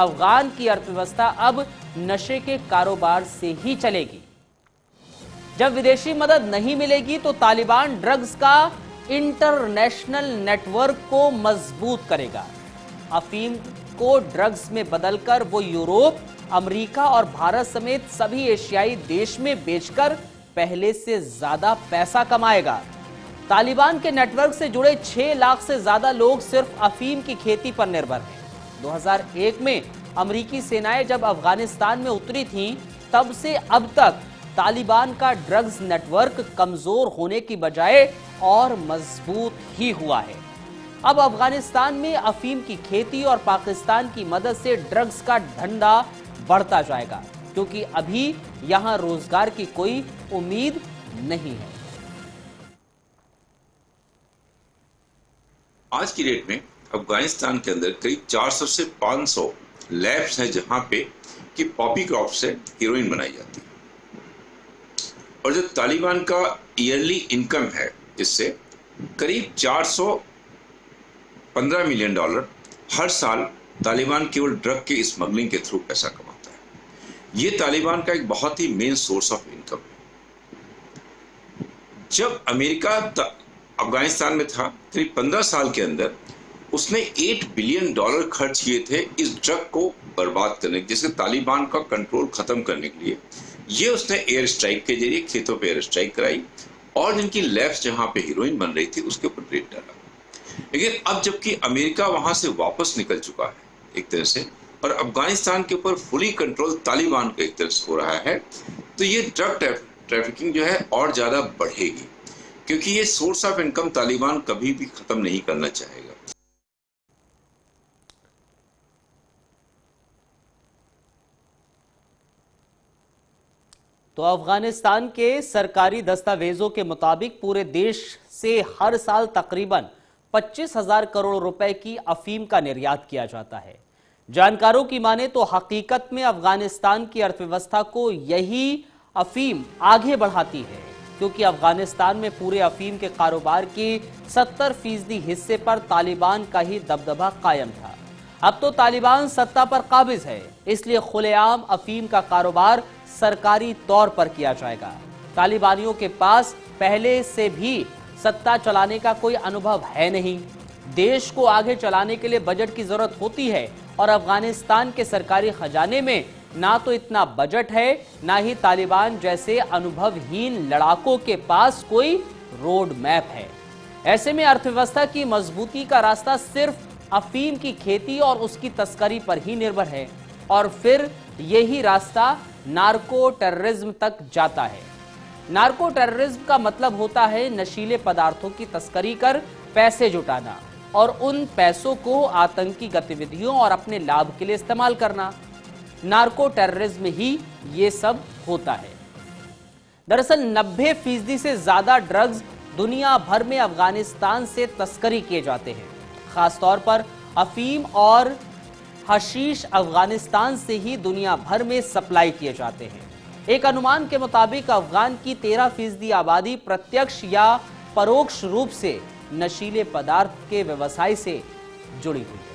अफगान की अर्थव्यवस्था अब नशे के कारोबार से ही चलेगी। जब विदेशी मदद नहीं मिलेगी तो तालिबान ड्रग्स का इंटरनेशनल नेटवर्क को मजबूत करेगा। अफीम को ड्रग्स में बदलकर वो यूरोप, अमेरिका और भारत समेत सभी एशियाई देश में बेचकर पहले से ज्यादा पैसा कमाएगा। तालिबान के नेटवर्क से जुड़े 6 लाख से ज्यादा लोग सिर्फ अफीम की खेती पर निर्भर हैं। 2001 में अमेरिकी सेनाएं जब अफगानिस्तान में उतरी थीं, तब से अब तक तालिबान का ड्रग्स नेटवर्क कमजोर होने की बजाय और मजबूत ही हुआ है। अब अफगानिस्तान में अफीम की खेती और पाकिस्तान की मदद से ड्रग्स का धंधा बढ़ता जाएगा, क्योंकि अभी यहां रोजगार की कोई उम्मीद नहीं है। आज की डेट में अफगानिस्तान के अंदर करीब 400 से 500 लैब्स हैं जहां पे कि पॉपी क्रॉप से हीरोइन बनाई जाती है। और जो तालिबान का ईयरली इनकम है, इससे करीब 415 मिलियन डॉलर हर साल तालिबान केवल ड्रग के स्मगलिंग के थ्रू पैसा कमाता है। ये तालिबान का एक बहुत ही मेन सोर्स ऑफ इनकम है। जब अमेरिका अफगानिस्तान में था, करीब 15 साल के अंदर उसने $8 बिलियन खर्च किए थे इस ड्रग को बर्बाद करने, जिससे तालिबान का कंट्रोल खत्म करने के लिए। ये उसने एयर स्ट्राइक के जरिए खेतों पे एयर स्ट्राइक कराई और जिनकी लैब्स जहां पे हीरोइन बन रही थी उसके ऊपर रेड डाला। लेकिन अब जबकि अमेरिका वहां से वापस निकल चुका है एक तरह से, और अफगानिस्तान के ऊपर फुली कंट्रोल तालिबान का एक तरह से हो रहा है, तो ये ड्रग ट्रैफिकिंग जो है और ज्यादा बढ़ेगी, क्योंकि ये सोर्स ऑफ इनकम तालिबान कभी भी खत्म नहीं करना चाहेगा। तो अफगानिस्तान के सरकारी दस्तावेजों के मुताबिक पूरे देश से हर साल तकरीबन 25,000 करोड़ रुपए की अफीम का निर्यात किया जाता है। जानकारों की माने तो हकीकत में अफगानिस्तान की अर्थव्यवस्था को यही अफीम आगे बढ़ाती है, क्योंकि अफगानिस्तान में पूरे अफीम के कारोबार की 70% हिस्से पर तालिबान का ही दबदबा कायम था। अब तो तालिबान सत्ता पर काबिज है, इसलिए खुलेआम अफीम का कारोबार सरकारी तौर पर किया जाएगा। तालिबानियों के पास पहले से भी सत्ता चलाने का कोई अनुभव है नहीं। देश को आगे चलाने के लिए बजट की जरूरत होती है, और अफगानिस्तान के सरकारी खजाने में ना तो इतना बजट है, ना ही तालिबान जैसे अनुभवहीन लड़ाकों के पास कोई रोड मैप है। ऐसे में अर्थव्यवस्था की मजबूती का रास्ता सिर्फ अफीम की खेती और उसकी तस्करी पर ही निर्भर है, और फिर यही रास्ता नार्को टेररिज्म तक जाता है। नार्को टेररिज्म का मतलब होता है नशीले पदार्थों की तस्करी कर पैसे जुटाना और उन पैसों को आतंकी गतिविधियों और अपने लाभ के लिए इस्तेमाल करना। नार्को टेररिज्म ही ये सब होता है। दरअसल 90% से ज्यादा ड्रग्स दुनिया भर में अफगानिस्तान से तस्करी किए जाते हैं। खासतौर पर अफीम और हशीश अफगानिस्तान से ही दुनिया भर में सप्लाई किए जाते हैं। एक अनुमान के मुताबिक अफगान की 13% आबादी प्रत्यक्ष या परोक्ष रूप से नशीले पदार्थ के व्यवसाय से जुड़ी हुई है।